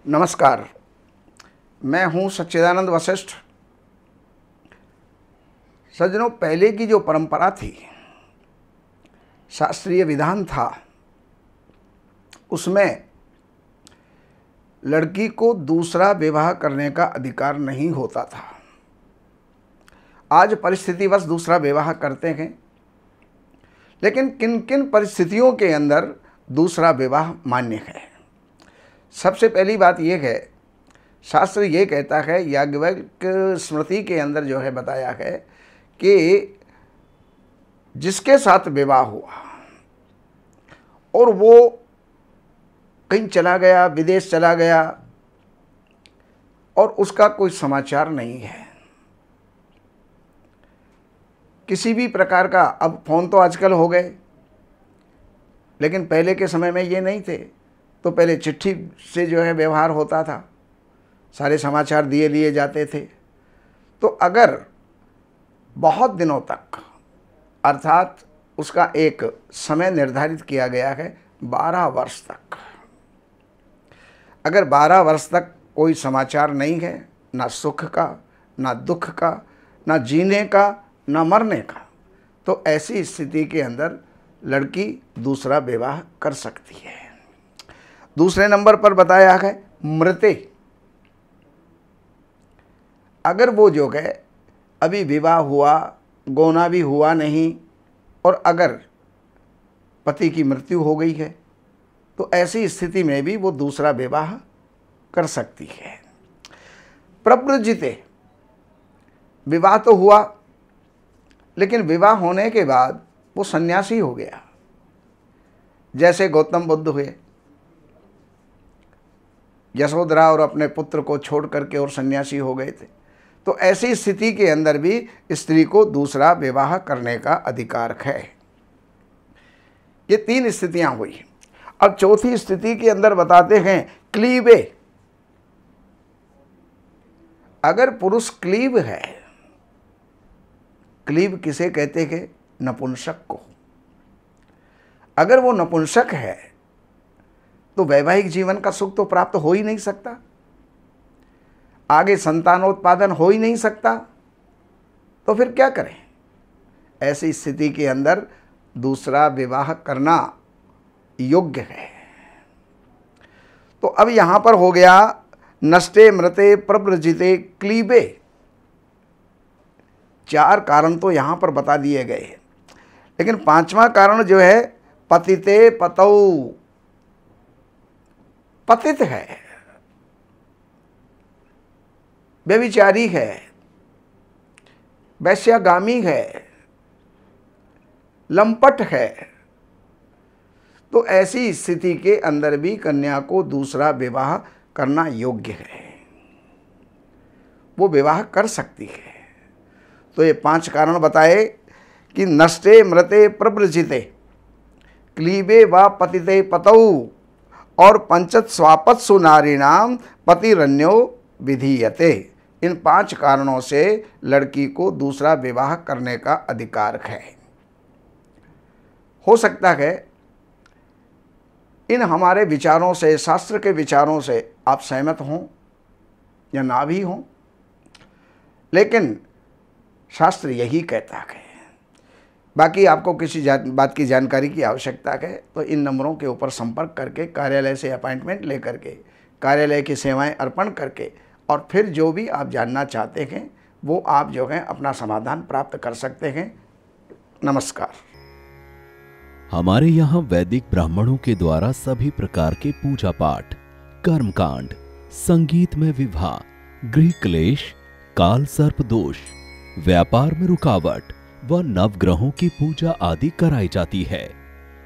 नमस्कार, मैं हूं सच्चिदानंद वशिष्ठ। सज्जनों, पहले की जो परंपरा थी, शास्त्रीय विधान था, उसमें लड़की को दूसरा विवाह करने का अधिकार नहीं होता था। आज परिस्थितिवश दूसरा विवाह करते हैं, लेकिन किन किन परिस्थितियों के अंदर दूसरा विवाह मान्य है। सबसे पहली बात यह है, शास्त्र ये कहता है, याज्ञवल्क्य स्मृति के अंदर जो है बताया है कि जिसके साथ विवाह हुआ और वो कहीं चला गया, विदेश चला गया और उसका कोई समाचार नहीं है, किसी भी प्रकार का। अब फ़ोन तो आजकल हो गए, लेकिन पहले के समय में ये नहीं थे। तो पहले चिट्ठी से जो है व्यवहार होता था, सारे समाचार दिए लिए जाते थे। तो अगर बहुत दिनों तक, अर्थात उसका एक समय निर्धारित किया गया है 12 वर्ष तक, अगर 12 वर्ष तक कोई समाचार नहीं है, ना सुख का, ना दुख का, ना जीने का, ना मरने का, तो ऐसी स्थिति के अंदर लड़की दूसरा विवाह कर सकती है। दूसरे नंबर पर बताया है मृते। अगर वो जो है अभी विवाह हुआ, गौना भी हुआ नहीं, और अगर पति की मृत्यु हो गई है, तो ऐसी स्थिति में भी वो दूसरा विवाह कर सकती है। प्रव्रजिते, विवाह तो हुआ, लेकिन विवाह होने के बाद वो सन्यासी हो गया, जैसे गौतम बुद्ध हुए। यशोधरा और अपने पुत्र को छोड़ करके और सन्यासी हो गए थे। तो ऐसी स्थिति के अंदर भी स्त्री को दूसरा विवाह करने का अधिकार है। ये 3 स्थितियां हुई। अब चौथी स्थिति के अंदर बताते हैं क्लीबे। अगर पुरुष क्लीब है, क्लीब किसे कहते हैं? नपुंसक को। अगर वो नपुंसक है तो वैवाहिक जीवन का सुख तो प्राप्त हो ही नहीं सकता, आगे संतानोत्पादन हो ही नहीं सकता, तो फिर क्या करें? ऐसी स्थिति के अंदर दूसरा विवाह करना योग्य है। तो अब यहां पर हो गया नष्टे मृते प्रव्रजिते क्लीबे। 4 कारण तो यहां पर बता दिए गए हैं, लेकिन 5वां कारण जो है पतिते पतौ। पतित है, व्यभिचारी है, वैश्यागामी है, लंपट है, तो ऐसी स्थिति के अंदर भी कन्या को दूसरा विवाह करना योग्य है, वो विवाह कर सकती है। तो ये 5 कारण बताए कि नष्टे मृते प्रव्रजिते क्लीबे व पतिते पतौ और पंचत स्वापत्सु नारीणाम पतिरन्यो विधीयते। इन 5 कारणों से लड़की को दूसरा विवाह करने का अधिकार है। हो सकता है इन हमारे विचारों से, शास्त्र के विचारों से आप सहमत हों या ना भी हों, लेकिन शास्त्र यही कहता है। बाकी आपको किसी बात की जानकारी की आवश्यकता है तो इन नंबरों के ऊपर संपर्क करके, कार्यालय से अपॉइंटमेंट लेकर के, कार्यालय की सेवाएं अर्पण करके, और फिर जो भी आप जानना चाहते हैं वो आप जो है अपना समाधान प्राप्त कर सकते हैं। नमस्कार। हमारे यहाँ वैदिक ब्राह्मणों के द्वारा सभी प्रकार के पूजा पाठ, कर्मकांड, संगीत में विवाह, गृह क्लेश, काल सर्प दोष, व्यापार में रुकावट व नवग्रहों की पूजा आदि कराई जाती है।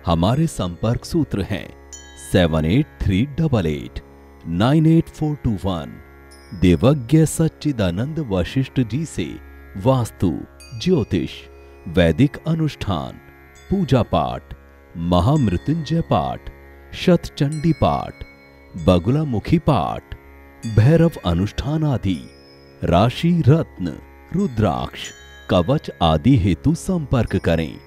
हमारे संपर्क सूत्र हैं 7838898421। देवज्ञ सच्चिदानंद वशिष्ठ जी से वास्तु, ज्योतिष, वैदिक अनुष्ठान, पूजा पाठ, महामृत्युंजय पाठ, शतचंडी पाठ, बगुलामुखी पाठ, भैरव अनुष्ठान आदि, राशि रत्न, रुद्राक्ष, कवच आदि हेतु संपर्क करें।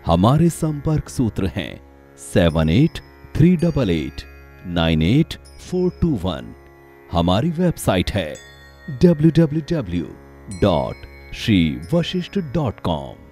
हमारे संपर्क सूत्र हैं 7838898421। हमारी वेबसाइट है www.shrivashishth.com।